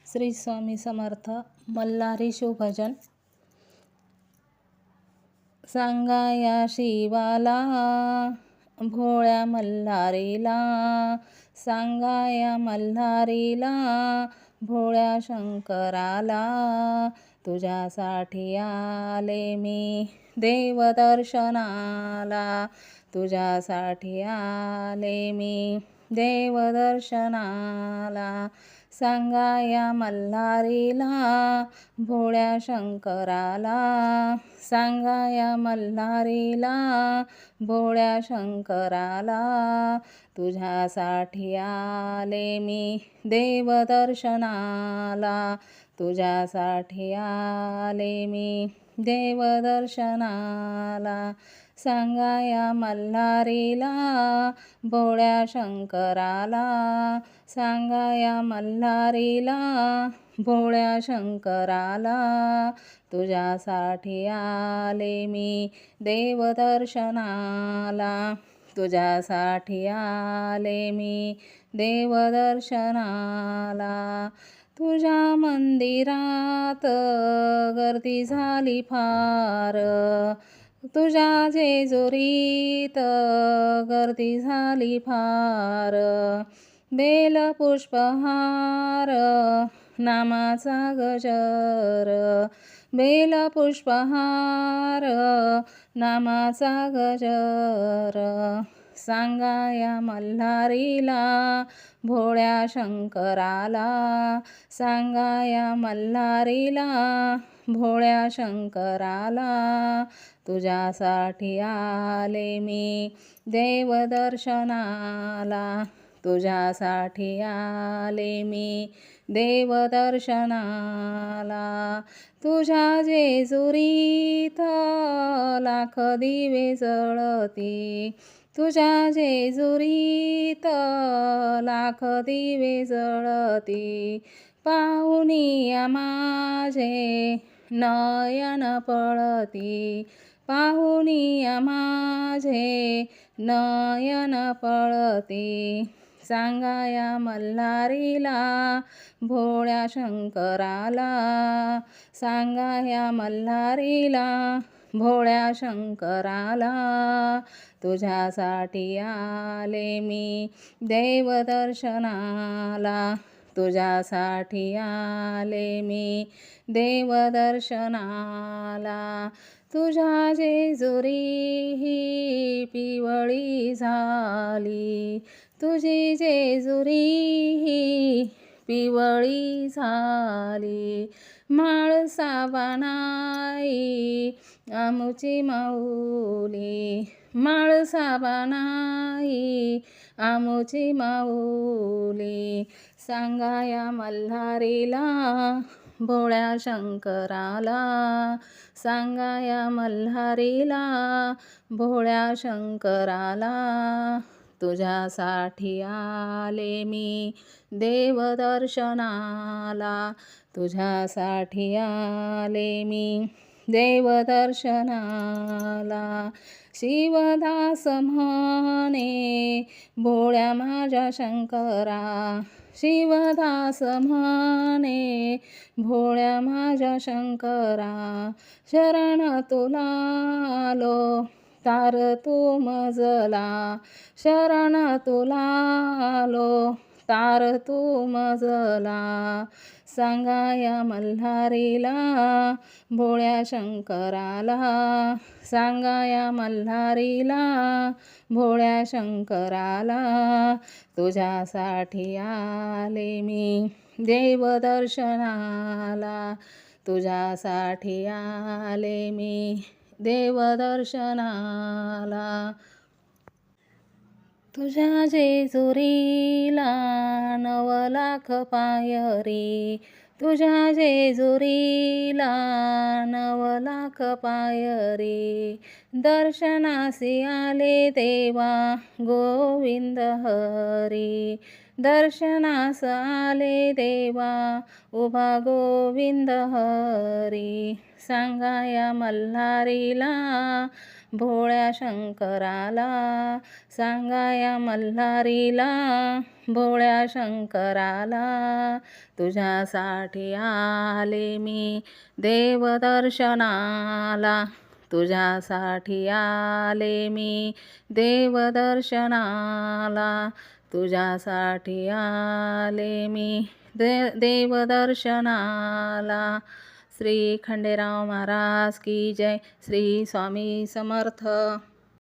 श्री स्वामी समर्थ. मल्हारी शिवभजन. सांगा या शिवाला भोळ्या मल्हारीला, सांगा या मल्हारीला भोळ्या शंकराला, तुझ्यासाठी आले मी देवदर्शनाला, तुझ्यासाठी आले मी देवदर्शनाला. सांगा या मल्हारीला भोळ्या शंकराला, सांगा या मल्हारीला भोळ्या शंकराला, तुझ्यासाठी आले मी देवदर्शनाला, तुझ्यासाठी आले मी देवदर्शनाला. सांगा या मल्हारीला भोळ्या शंकराला, सांगा या मल्हारीला भोळ्या शंकराला, तुझ्यासाठी आले मी देवदर्शनाला, तुझ्यासाठी आले मी देवदर्शनाला. तुझ्या मंदिरात गर्दी झाली फार, तुझ्या जेजुरीत गर्दी झाली फार, बेलपुष्पहार नामाचा गजर, बेलपुष्पहार नामाचा गजर. सांगा या मल्हारीला भोळ्या शंकराला, सांगा या मल्हारीला भोळ्या शंकराला, तुझ्यासाठी आले मी देवदर्शनाला, तुझ्यासाठी आले मी देवदर्शनाला. तुझ्या जेजुरीत लाख दिवे जळती, तुझ्या जेजुरीत लाख दिवे जळती, पाहुनिया माझे नयन पळती, पाहुनिया माझे नयन पळती. सांगा या मल्हारीला भोळ्या शंकराला, सांगा या मल्हारीला भोळ्या शंकराला, तुझ्यासाठी आले मी देवदर्शनाला, तुझ्यासाठी आले मी देवदर्शनाला. तुझ्या जेजुरी ही पिवळी झाली, तुझी जेजुरी ही पिवळी झाली, माळसावा नाही आमुची माऊली, माळसावा नाही आमुची माऊली. सांगा या मल्हारीला भोळ्या शंकराला, सांगा या मल्हारीला भोळ्या शंकराला, तुझ्यासाठी आले मी देवदर्शनाला, तुझ्यासाठी आले मी देवदर्शनाला. शिवदास म्हणे भोळ्या माझ्या शंकरा, शिवदास म्हणे भोळ्या माझ्या शंकरा, शरण तुला आलो तार तू मजला, शरण तुला आलो तार तू मजला. सांगा या मल्हारीला भोळ्या शंकराला, सांगा या मल्हारीला भोळ्या शंकराला, तुझ्यासाठी आले मी देवदर्शनाला, तुझ्यासाठी आले मी देवदर्शनाला. तुझ्या जेजुरीला 9 लाख पायरी, तुझ्या जेजुरीला 9 लाख पायरी, दर्शनासी आले देवा गोविंद हरी, दर्शनास आले देवा उभा गोविंद हरी. सांगा या मल्हारीला भोळ्या शंकराला सांगाया मल्हारीला, भोळ्या शंकराला तुझ्यासाठी आले मी देवदर्शनाला, तुझ्यासाठी आले मी देवदर्शनाला, तुझ्यासाठी आले मी देवदर्शनाला. श्री खंडेराव महाराज की जय. श्री स्वामी समर्थ.